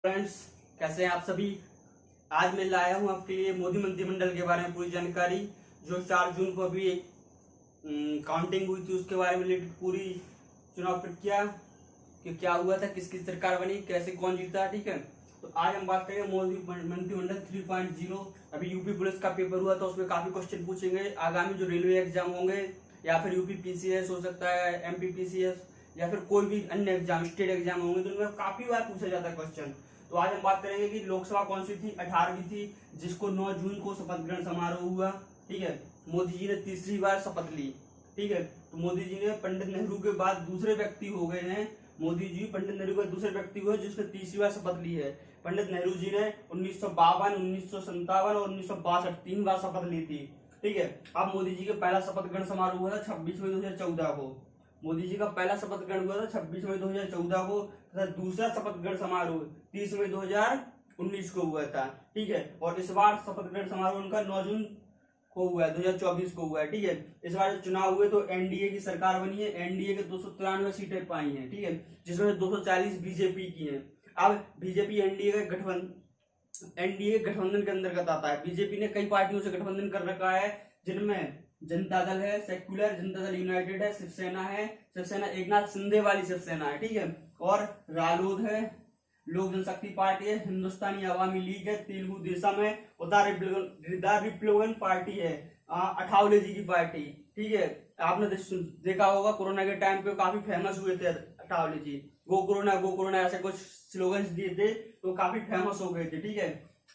Friends, कैसे हैं आप सभी। आज मैं लाया हूं आपके लिए मोदी मंत्रिमंडल के बारे में पूरी जानकारी। जो 4 जून को अभी काउंटिंग हुई थी उसके बारे में रिलेटेड पूरी चुनाव प्रक्रिया कि क्या हुआ था, किसकी सरकार बनी, कैसे कौन जीता। ठीक है, तो आज हम बात करेंगे मोदी मंत्रिमंडल 3.0। अभी यूपी पुलिस का पेपर हुआ था, उसमें काफी क्वेश्चन पूछेंगे। आगामी जो रेलवे एग्जाम होंगे या फिर यूपी पीसीएस हो सकता है, एमपी पीसीएस या फिर कोई भी अन्य एग्जाम, स्टेट एग्जाम होंगे, तो उनमें काफी बार पूछा जाता है क्वेश्चन। तो आज हम बात करेंगे कि लोकसभा कौन सी थी, 18वीं थी, जिसको 9 जून को शपथ ग्रहण समारोह हुआ। ठीक है, मोदी जी ने तीसरी बार शपथ ली। ठीक है, तो मोदी जी ने पंडित नेहरू के बाद दूसरे व्यक्ति हो गए हैं। मोदी जी पंडित नेहरू के दूसरे व्यक्ति हुए जिसने तीसरी बार शपथ ली है। पंडित नेहरू जी ने 1952, 1957 और 1962 3 बार शपथ ली थी। ठीक है, अब मोदी जी का पहला शपथ ग्रहण समारोह हुआ था 26 मई 2014 को। मोदी जी का पहला शपथ ग्रहण हुआ था 26 मई 2014 को तथा दूसरा शपथ ग्रहण समारोह 30 मई 2019 को हुआ था। ठीक है, और इस बार शपथ ग्रहण समारोह उनका 9 जून को हुआ है, 2024 को हुआ है। ठीक है, इस बार जो चुनाव हुए तो एनडीए की सरकार बनी है। एनडीए के 293 सीटें पाई हैं। ठीक है, जिसमें 240 बीजेपी की हैं। अब बीजेपी एनडीए गठबंधन के अंतर्गत आता है। बीजेपी ने कई पार्टियों से गठबंधन कर रखा है, जिनमें जनता दल है, सेक्युलर जनता दल यूनाइटेड है, शिवसेना एकनाथ शिंदे वाली शिवसेना है। ठीक है, और रालोद है, लोक जनशक्ति पार्टी है, हिंदुस्तानी अवामी लीग है, तेलुगु देशम है, उदा रिपब्लिकन पार्टी है, अठावले जी की पार्टी। ठीक है, आपने देखा होगा कोरोना के टाइम पे काफी फेमस हुए थे अठावले जी। गो कोरोना ऐसे कुछ स्लोगन्स दिए थे तो काफी फेमस हो गए थे। ठीक है,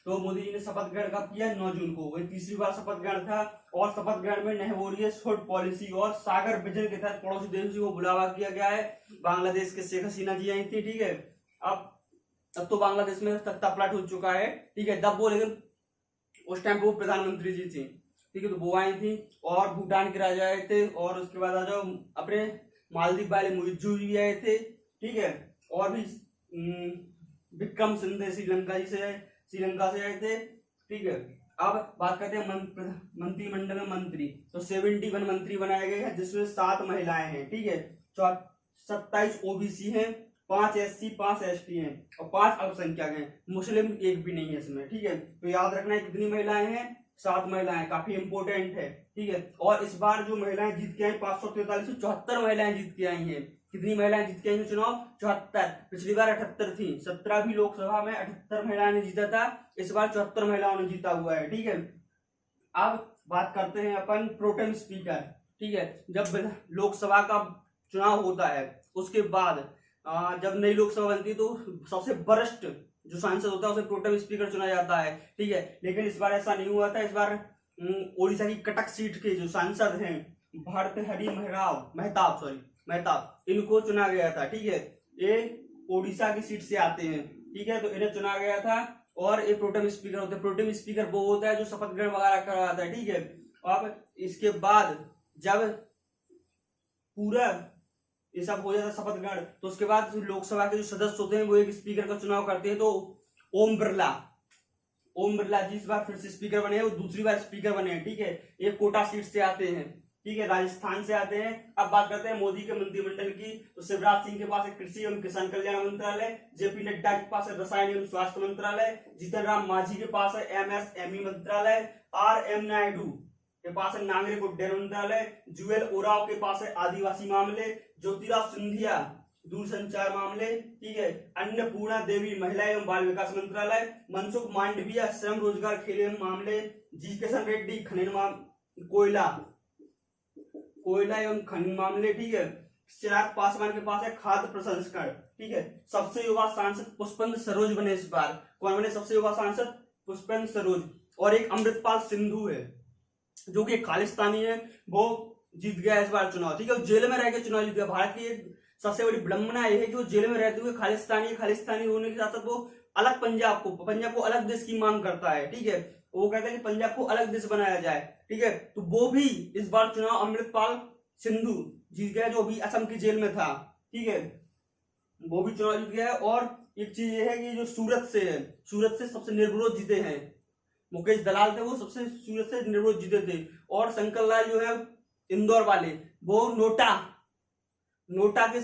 तो मोदी जी ने शपथ ग्रहण कब किया? 9 जून को। वही तीसरी बार शपथ ग्रहण था और शपथ ग्रहण में नहवोरियस फूड पॉलिसी और सागर विजन के तहत पड़ोसी देशों को बुलावा किया गया है। बांग्लादेश के शेख हसीना जी आई थी। ठीक है, अब तो बांग्लादेश में सत्ता पलट हो चुका है। ठीक है, तब वो लेकिन उस टाइम पे वो प्रधानमंत्री जी थी। ठीक है, तो वो आई थी और भूटान के राजा आए थे और उसके बाद आ जाओ अपने मालदीव वाले मुइज्जू जी आए थे। ठीक है, और भी विक्रम सिंधे श्रीलंका से आए थे। ठीक है, अब बात करते हैं मंत्रिमंडल में मंत्री। तो 71 मंत्री बनाए गए हैं, जिसमें 7 महिलाएं हैं। ठीक है, 27 ओबीसी हैं, 5 एससी, 5 एसटी हैं और 5 अल्पसंख्यक हैं। मुस्लिम एक भी नहीं है इसमें। ठीक है, तो याद रखना है कितनी महिलाएं हैं? 7 महिलाएं, काफी इंपोर्टेंट है। ठीक है, और इस बार जो महिलाएं जीत के आई 543 74 महिलाएं जीत के आई हैं। कितनी महिलाएं जीत के आई चुनाव? 74। पिछली बार 78 थी। 17 भी लोकसभा में 78 महिलाओं ने जीता था, इस बार 74 महिलाओं ने जीता हुआ है। ठीक है, अब बात करते हैं अपन प्रोटेम स्पीकर। ठीक है, जब लोकसभा का चुनाव होता है उसके बाद जब नई लोकसभा बनती है तो सबसे वरिष्ठ जो सांसद होता है उसे प्रोटेम स्पीकर चुना जाता है। ठीक है, लेकिन इस बार ऐसा नहीं हुआ था। इस बार ओडिशा की कटक सीट के जो सांसद हैं भर्तृहरि मेहताब, इनको चुना गया था। ठीक है, ये ओडिशा की सीट से आते हैं। ठीक है, तो इन्हें चुना गया था और ये प्रोटेम स्पीकर होते हैं। प्रोटेम स्पीकर वो होता है जो शपथ ग्रहण वगैरह करवाता है। ठीक है, अब इसके बाद जब पूरा ये सब हो जाता है शपथ ग्रहण, तो उसके बाद लोकसभा के जो सदस्य होते हैं वो एक स्पीकर का चुनाव करते हैं। तो ओम बिरला जी इस बार फिर से स्पीकर बने हैं, वो दूसरी बार स्पीकर बने हैं। ठीक है, ये कोटा सीट से आते हैं। ठीक है, राजस्थान से आते हैं। अब बात करते हैं मोदी के मंत्रिमंडल की। तो शिवराज सिंह के पास है कृषि एवं किसान कल्याण मंत्रालय, जेपी नड्डा के पास है रसायन एवं स्वास्थ्य मंत्रालय, जीतन राम मांझी के पास है एमएसएमई मंत्रालय, आर.एम. नायडू के पास है नागरिक उड्डयन मंत्रालय, जुएल ओराव के पास है आदिवासी मामले, ज्योतिराव सिंधिया दूरसंचार मामले। ठीक है, अन्नपूर्णा देवी महिला एवं बाल विकास मंत्रालय, मनसुख मांडविया श्रम रोजगार खेल एवं मामले, जी किशन रेड्डी कोयला एवं खनन मामले। ठीक है, चिराग पासवान के पास है खाद्य प्रसंस्करण। ठीक है, सबसे युवा सांसद पुष्पेंद्र सरोज बने इस बार। कौन बने सबसे युवा सांसद? पुष्पेंद्र सरोज। और एक अमृतपाल सिंधु है जो कि खालिस्तानी है, वो जीत गया इस बार चुनाव। ठीक है, वो जेल में रह के चुनाव जीत गया। भारत की एक सबसे बड़ी विडंबना यह है कि वो जेल में रहते हुए खालिस्तानी होने के साथ साथ वो अलग पंजाब को अलग देश की मांग करता है। ठीक है, वो कहता है कि पंजाब को अलग देश बनाया जाए। ठीक है, तो वो भी इस बार चुनाव अमृतपाल सिंधु जीत गया जो अभी असम की जेल में था। ठीक है, वो भी चुनाव जीत गया है। और एक चीज ये है कि जो सूरत से सबसे निर्विरोध जीते हैं। मुकेश दलाल थे, वो सबसे सूरत से निर्विरोध जीते थे। और शंकर लाल जो है इंदौर वाले, वो नोटा के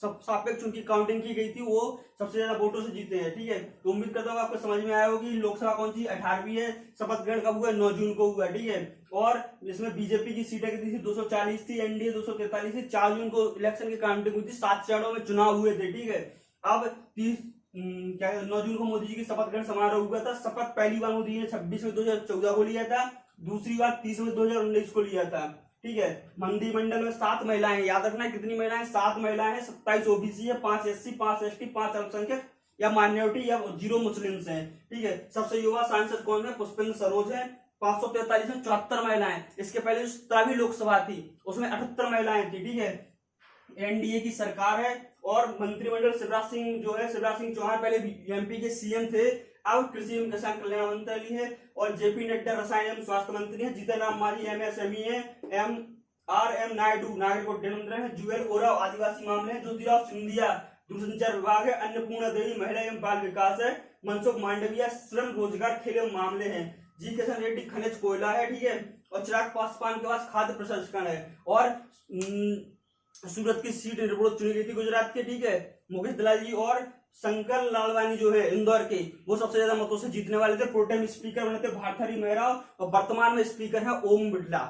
सब सापेक्ष उनकी काउंटिंग की गई थी, वो सबसे ज्यादा वोटों से जीते हैं। ठीक है, तो उम्मीद करता हूँ आपको समझ में आया होगी। लोकसभा कौन सी 18वीं है, शपथ ग्रहण कब हुआ, 9 जून को हुआ। ठीक है, और इसमें बीजेपी की सीटें कितनी थी, 240 थी, एनडीए 243 थी। 4 जून को इलेक्शन की काउंटिंग हुई थी, 7 चरणों में चुनाव हुए थे। ठीक है, अब 9 जून को मोदी जी की शपथ ग्रहण समारोह हुआ था। शपथ पहली बार मोदी जी ने 26 में 2014 को लिया था, दूसरी बार 30 में 2019 को लिया था। ठीक है, मंत्रिमंडल में 7 महिलाएं, याद रखना है कितनी महिलाएं, 7 महिलाएं हैं, 27 ओबीसी है, 5 एससी, 5 एसटी, 5 अल्पसंख्यक या माइनॉरिटी या 0 मुस्लिम्स हैं। ठीक है, सबसे युवा सांसद कौन है, पुष्पेंद्र सरोज है, 543 में 74 महिलाएं। इसके पहले जो 17वीं लोकसभा थी उसमें 78 महिलाएं थी। ठीक है, एनडीए की सरकार है और मंत्रिमंडल शिवराज सिंह जो है, शिवराज सिंह चौहान पहले एमपी के सीएम थे, अब कृषि एवं किसान कल्याण मंत्री है, और जेपी नड्डा रसायन एवं स्वास्थ्य मंत्री है, जीतन राम मांझी एमएसएमई है, एम नायडू नागरिक उड्डयन मंत्री है, जुएल ओराव आदिवासी मामले है, ज्योतिराव सिंधिया दूरसंचार विभाग है, अन्नपूर्णा देवी महिला एवं बाल विकास है, मनसुख मांडविया श्रम रोजगार खेल एवं मामले हैं, जी किशन रेड्डी खनिज कोयला है। ठीक है, और चिराग पासवान के पास खाद्य प्रसंस्करण है, और सूरत की सीट रिपोर्ट चुनी गई थी गुजरात के। ठीक है, मुकेश दलाल जी और शंकर लालवानी जो है इंदौर के, वो सबसे ज्यादा मतों से जीतने वाले थे। प्रोटेम स्पीकर बने थे भारतहरी मेहरा, और वर्तमान में स्पीकर है ओम बिरला।